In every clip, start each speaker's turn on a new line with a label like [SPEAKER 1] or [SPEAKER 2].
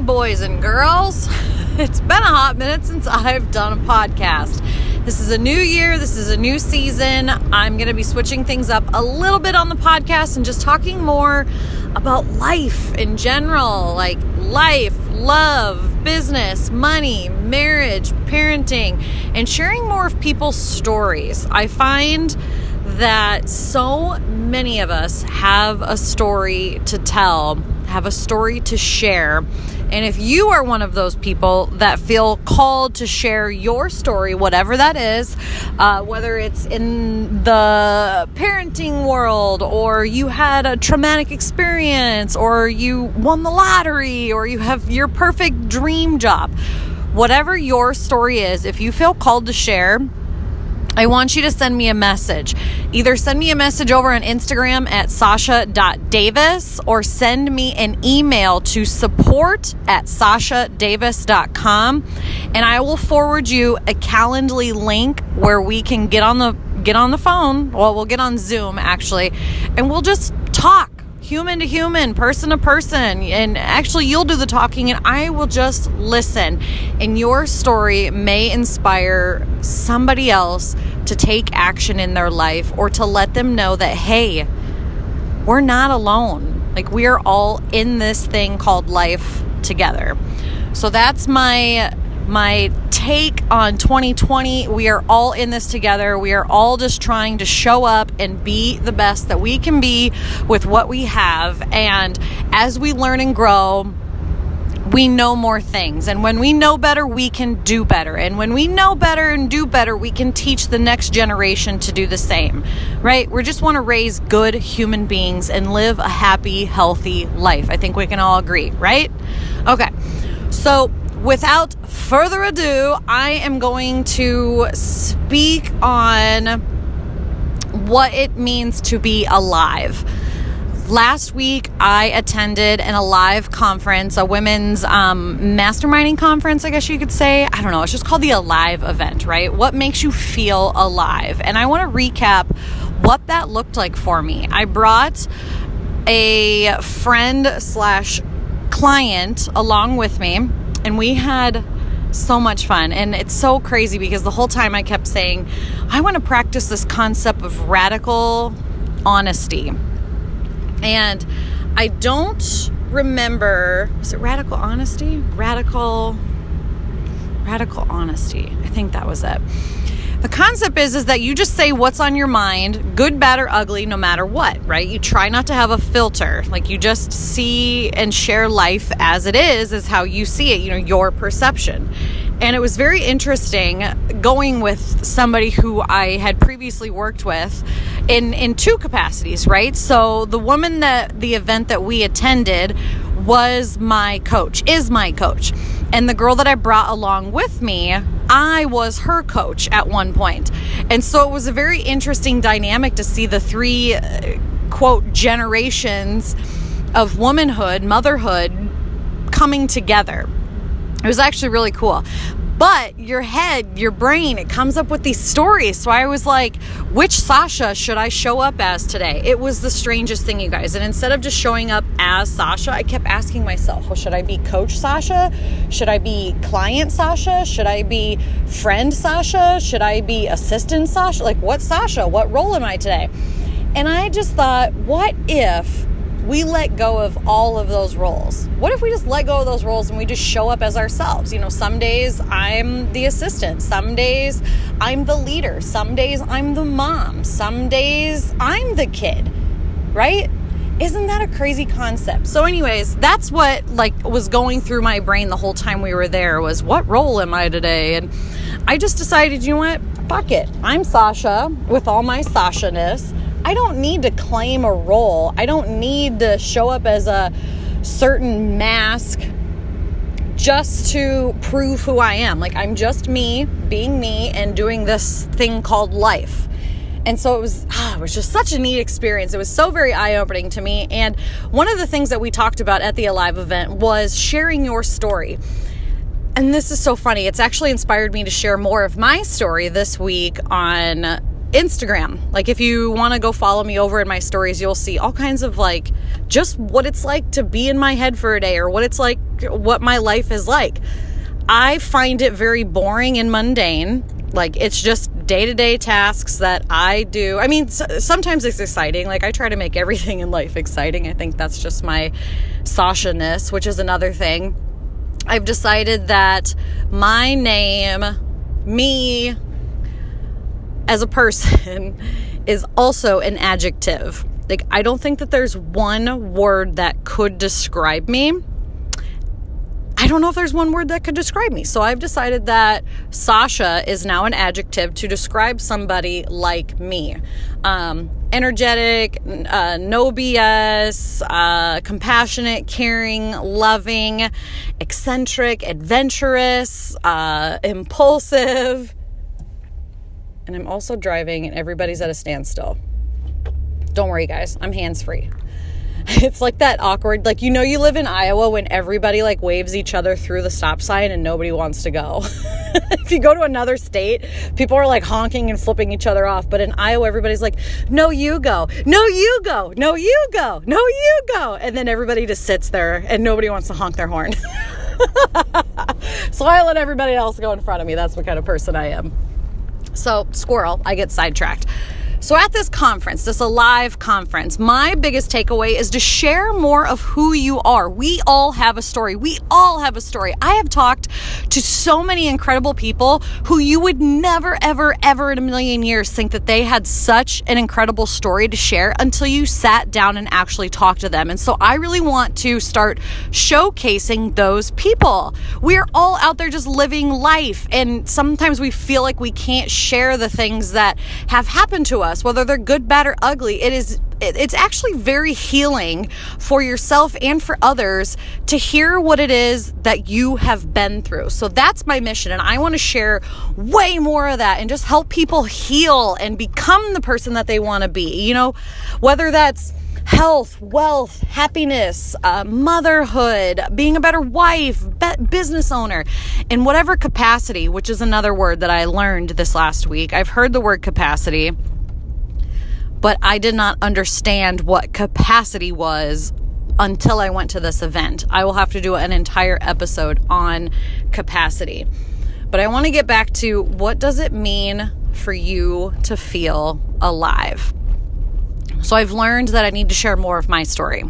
[SPEAKER 1] boys and girls. It's been a hot minute since I've done a podcast. This is a new year. This is a new season. I'm going to be switching things up a little bit on the podcast and just talking more about life in general, like life, love, business, money, marriage, parenting, and sharing more of people's stories. I find that so many of us have a story to tell, have a story to share. And if you are one of those people that feel called to share your story, whatever that is, whether it's in the parenting world, or you had a traumatic experience, or you won the lottery, or you have your perfect dream job, whatever your story is, if you feel called to share, I want you to send me a message. Either send me a message over on Instagram at sasha.davis or send me an email to support@sashadavis.com, and I will forward you a Calendly link where we can get on the phone. Well, we'll get on Zoom actually, and we'll just talk. Human to human, person to person, and actually you'll do the talking and I will just listen, and your story may inspire somebody else to take action in their life, or to let them know that, hey, we're not alone. Like, we are all in this thing called life together. So that's my take on 2020. We are all in this together. We are all just trying to show up and be the best that we can be with what we have. And as we learn and grow, we know more things. And when we know better, we can do better. And when we know better and do better, we can teach the next generation to do the same, right? We just want to raise good human beings and live a happy, healthy life. I think we can all agree, right? Okay. So without further ado, I am going to speak on what it means to be alive. Last week, I attended an Alive conference, a women's masterminding conference, I guess you could say. I don't know. It's just called the Alive event, right? What makes you feel alive? And I want to recap what that looked like for me. I brought a friend/client along with me, and we had so much fun. And it's so crazy because the whole time I kept saying, I want to practice this concept of radical honesty. And I don't remember, was it radical honesty? Radical honesty. I think that was it. The concept is that you just say what's on your mind, good, bad, or ugly, no matter what, right? You try not to have a filter. Like, you just see and share life as it is how you see it, your perception. And it was very interesting going with somebody who I had previously worked with in two capacities, right? So the woman the event that we attended is my coach. And the girl that I brought along with me, I was her coach at one point. And so it was a very interesting dynamic to see the three, quote, generations of womanhood, motherhood coming together. It was actually really cool. But your head, your brain, it comes up with these stories. So I was like, which Sasha should I show up as today? It was the strangest thing, you guys. And instead of just showing up as Sasha, I kept asking myself, well, should I be Coach Sasha? Should I be Client Sasha? Should I be Friend Sasha? Should I be Assistant Sasha? Like, what Sasha? What role am I today? And I just thought, what if we let go of all of those roles? What if we just let go of those roles and we just show up as ourselves? Some days I'm the assistant. Some days I'm the leader. Some days I'm the mom. Some days I'm the kid, right? Isn't that a crazy concept? So anyways, that's what was going through my brain the whole time we were there, was what role am I today? And I just decided, you know what? Fuck it. I'm Sasha with all my Sasha-ness. I don't need to claim a role. I don't need to show up as a certain mask just to prove who I am. Like, I'm just me, being me, and doing this thing called life. And so it was just such a neat experience. It was so very eye-opening to me. And one of the things that we talked about at the Alive event was sharing your story. And this is so funny. It's actually inspired me to share more of my story this week on Instagram. Like, if you want to go follow me over in my stories, you'll see all kinds of just what it's like to be in my head for a day, or what it's like what my life is like. I find it very boring and mundane. Like, it's just day-to-day tasks that I do. I mean, sometimes it's exciting. Like, I try to make everything in life exciting. I think that's just my Sasha-ness, which is another thing. I've decided that my name, me as a person, is also an adjective. Like, I don't think that there's one word that could describe me. I don't know if there's one word that could describe me. So I've decided that Sasha is now an adjective to describe somebody like me. Energetic, no BS, compassionate, caring, loving, eccentric, adventurous, impulsive. And I'm also driving and everybody's at a standstill. Don't worry, guys. I'm hands-free. It's like that awkward, like, you live in Iowa when everybody like waves each other through the stop sign and nobody wants to go. If you go to another state, people are like honking and flipping each other off. But in Iowa, everybody's like, no, you go. No, you go. No, you go. No, you go. And then everybody just sits there and nobody wants to honk their horn. So I let everybody else go in front of me. That's what kind of person I am. So, squirrel, I get sidetracked. So at this conference, this Alive conference, my biggest takeaway is to share more of who you are. We all have a story. We all have a story. I have talked to so many incredible people who you would never, ever, ever in a million years think that they had such an incredible story to share until you sat down and actually talked to them. And so I really want to start showcasing those people. We're all out there just living life. And sometimes we feel like we can't share the things that have happened to us, whether they're good, bad, or ugly. It's actually very healing for yourself and for others to hear what it is that you have been through. So that's my mission. And I want to share way more of that and just help people heal and become the person that they want to be. Whether that's health, wealth, happiness, motherhood, being a better wife, business owner, in whatever capacity, which is another word that I learned this last week. I've heard the word capacity, but I did not understand what capacity was until I went to this event. I will have to do an entire episode on capacity. But I want to get back to, what does it mean for you to feel alive? So I've learned that I need to share more of my story.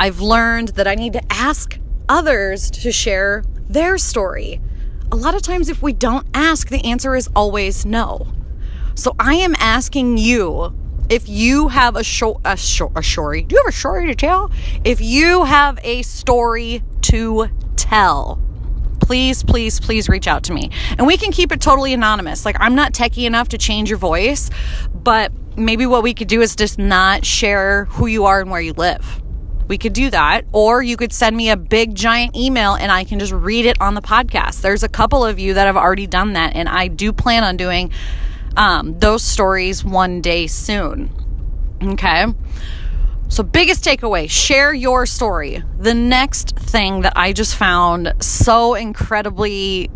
[SPEAKER 1] I've learned that I need to ask others to share their story. A lot of times if we don't ask, the answer is always no. So I am asking you, if you have a story, do you have a story to tell? If you have a story to tell, please, please, please reach out to me. And we can keep it totally anonymous. Like, I'm not techie enough to change your voice, but maybe what we could do is just not share who you are and where you live. We could do that. Or you could send me a big giant email and I can just read it on the podcast. There's a couple of you that have already done that, and I do plan on doing those stories one day soon. Okay. So biggest takeaway, share your story. The next thing that I just found so incredibly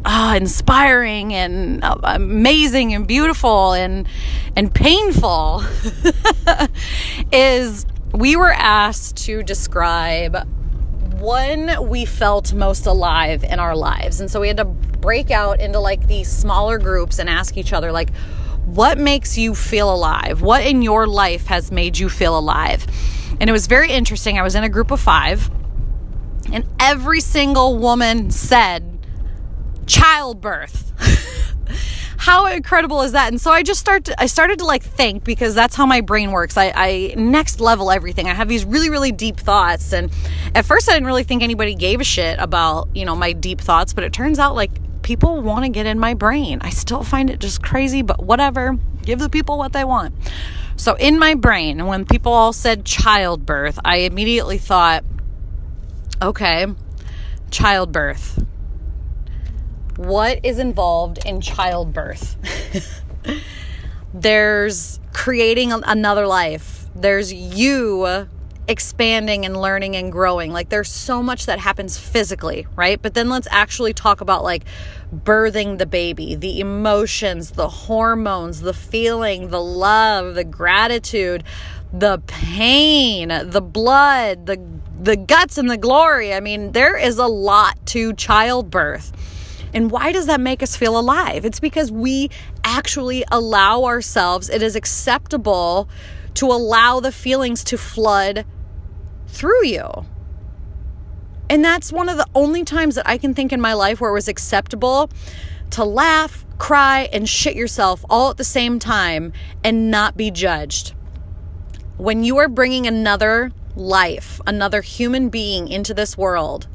[SPEAKER 1] inspiring and amazing and beautiful and painful is we were asked to describe when we felt most alive in our lives. And so we had to break out into like these smaller groups and ask each other, like, what makes you feel alive? What in your life has made you feel alive? And it was very interesting. I was in a group of 5 and every single woman said childbirth. How incredible is that? And so I started to like think, because that's how my brain works. I next level everything. I have these really, really deep thoughts. And at first I didn't really think anybody gave a shit about, my deep thoughts, but it turns out like people want to get in my brain. I still find it just crazy, but whatever. Give the people what they want. So in my brain, when people all said childbirth, I immediately thought, okay, childbirth. What is involved in childbirth? There's creating another life. There's you expanding and learning and growing. Like, there's so much that happens physically, right? But then let's actually talk about like birthing the baby, the emotions, the hormones, the feeling, the love, the gratitude, the pain, the blood, the the guts and the glory. I mean, there is a lot to childbirth. And why does that make us feel alive? It's because we actually allow ourselves, it is acceptable to allow the feelings to flood through you. And that's one of the only times that I can think in my life where it was acceptable to laugh, cry, and shit yourself all at the same time and not be judged. When you are bringing another life, another human being into this world,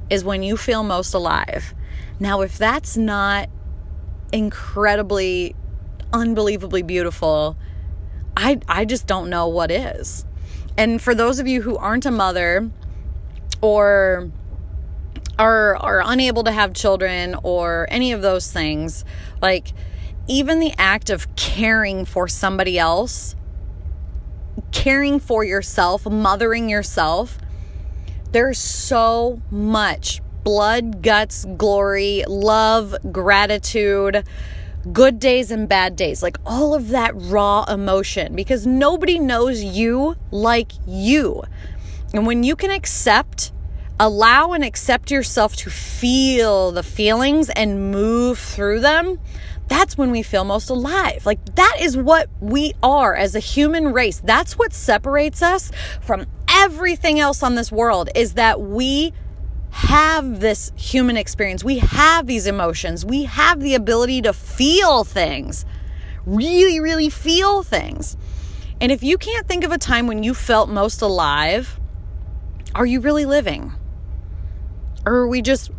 [SPEAKER 1] is when you feel most alive. Now, if that's not incredibly, unbelievably beautiful, I just don't know what is. And for those of you who aren't a mother or are unable to have children or any of those things, like even the act of caring for somebody else, caring for yourself, mothering yourself, there's so much blood, guts, glory, love, gratitude, good days and bad days, like all of that raw emotion, because nobody knows you like you. And when you can allow and accept yourself to feel the feelings and move through them, that's when we feel most alive. Like that is what we are as a human race. That's what separates us from everything else on this world, is that we have this human experience. We have these emotions. We have the ability to feel things, really, really feel things. And if you can't think of a time when you felt most alive, are you really living? Or are we just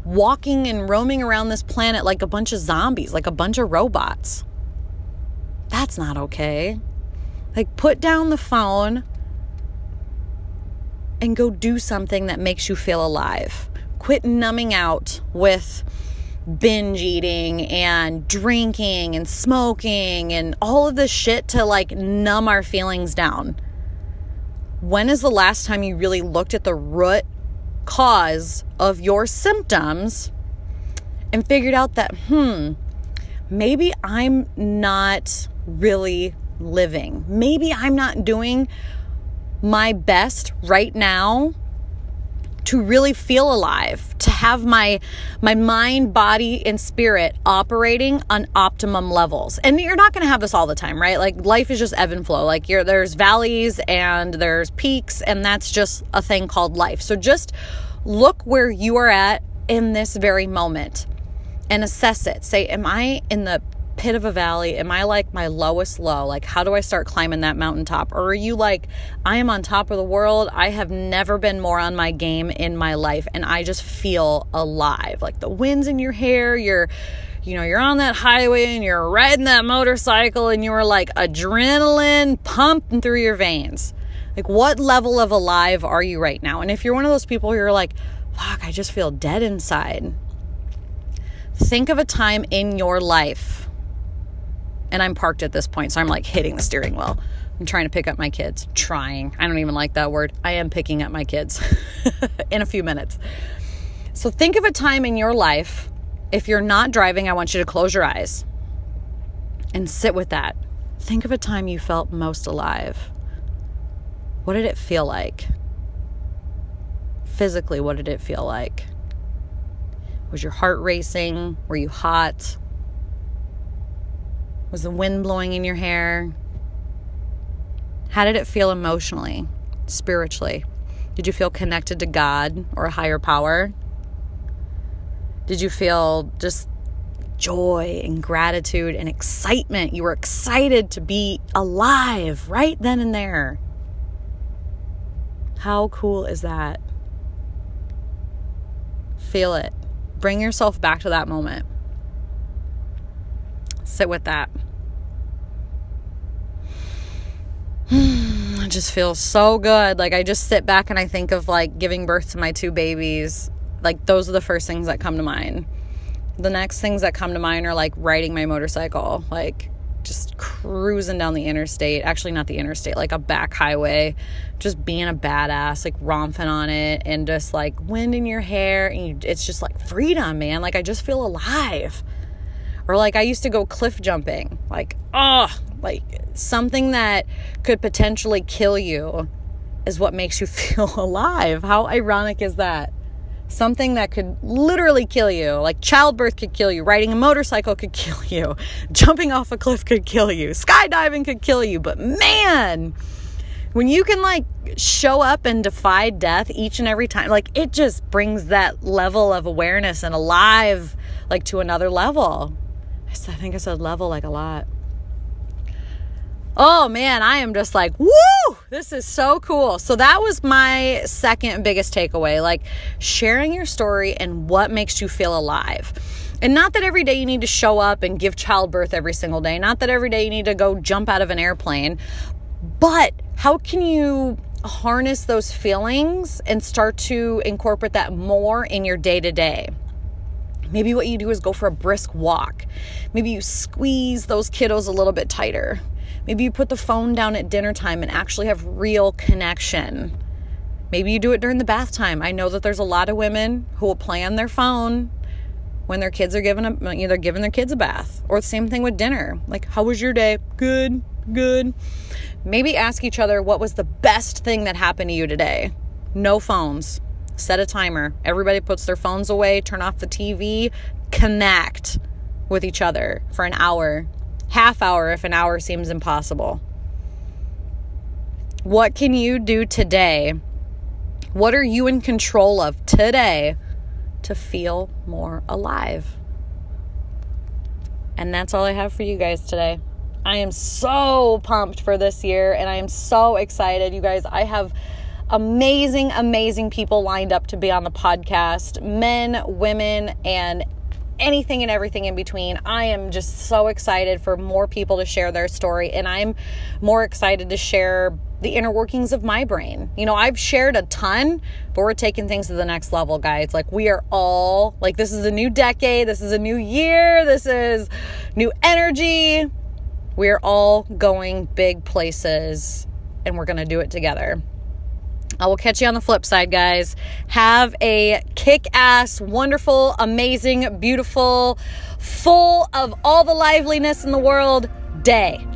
[SPEAKER 1] walking and roaming around this planet like a bunch of zombies, like a bunch of robots? That's not okay. Like, put down the phone and go do something that makes you feel alive. Quit numbing out with binge eating and drinking and smoking and all of this shit to like numb our feelings down. When is the last time you really looked at the root cause of your symptoms and figured out that, maybe I'm not really living. Maybe I'm not doing my best right now to really feel alive, to have my mind, body, and spirit operating on optimum levels. And you're not going to have this all the time, right? Like life is just ebb and flow. Like there's valleys and there's peaks, and that's just a thing called life. So just look where you are at in this very moment and assess it. Say, am I in the pit of a valley? Am I like my lowest low? Like, how do I start climbing that mountaintop? Or are you like, I am on top of the world. I have never been more on my game in my life, and I just feel alive. Like the wind's in your hair, you're on that highway and you're riding that motorcycle and you're like adrenaline pumping through your veins. Like, what level of alive are you right now? And if you're one of those people who are like, fuck, I just feel dead inside, think of a time in your life. And I'm parked at this point, so I'm like hitting the steering wheel. I'm trying to pick up my kids. Trying. I don't even like that word. I am picking up my kids in a few minutes. So think of a time in your life. If you're not driving, I want you to close your eyes and sit with that. Think of a time you felt most alive. What did it feel like? Physically, what did it feel like? Was your heart racing? Were you hot? Was the wind blowing in your hair? How did it feel emotionally, spiritually? Did you feel connected to God or a higher power? Did you feel just joy and gratitude and excitement? You were excited to be alive right then and there. How cool is that? Feel it. Bring yourself back to that moment. Sit with that. It just feels so good. Like, I just sit back and I think of like giving birth to my 2 babies. Like, those are the first things that come to mind. The next things that come to mind are like riding my motorcycle, like just cruising down the interstate. Actually, not the interstate, like a back highway, just being a badass, like romping on it, and just like wind in your hair, and it's just like freedom, man. Like, I just feel alive. Or like, I used to go cliff jumping, like something that could potentially kill you is what makes you feel alive. How ironic is that? Something that could literally kill you, like childbirth could kill you, riding a motorcycle could kill you, jumping off a cliff could kill you, skydiving could kill you. But man, when you can like show up and defy death each and every time, like it just brings that level of awareness and alive like to another level. I think I said level like a lot. Oh man, I am just like, woo, this is so cool. So that was my second biggest takeaway, like sharing your story and what makes you feel alive. And not that every day you need to show up and give childbirth every single day. Not that every day you need to go jump out of an airplane. But how can you harness those feelings and start to incorporate that more in your day-to-day? Maybe what you do is go for a brisk walk. Maybe you squeeze those kiddos a little bit tighter. Maybe you put the phone down at dinner time and actually have real connection. Maybe you do it during the bath time. I know that there's a lot of women who will play on their phone when their kids are giving their kids a bath. Or the same thing with dinner. Like, how was your day? Good. Maybe ask each other, what was the best thing that happened to you today? No phones. Set a timer. Everybody puts their phones away, turn off the TV, connect with each other for an hour. Half hour if an hour seems impossible. What can you do today? What are you in control of today to feel more alive? And that's all I have for you guys today. I am so pumped for this year and I am so excited. You guys, I have amazing people lined up to be on the podcast. Men, women, and anything and everything in between. I am just so excited for more people to share their story, and I'm more excited to share the inner workings of my brain. You know, I've shared a ton, but we're taking things to the next level, guys. Like, we are all, like, this is a new decade, this is a new year, this is new energy. We're all going big places, and we're going to do it together. I will catch you on the flip side, guys. Have a kick-ass, wonderful, amazing, beautiful, full of all the liveliness in the world day.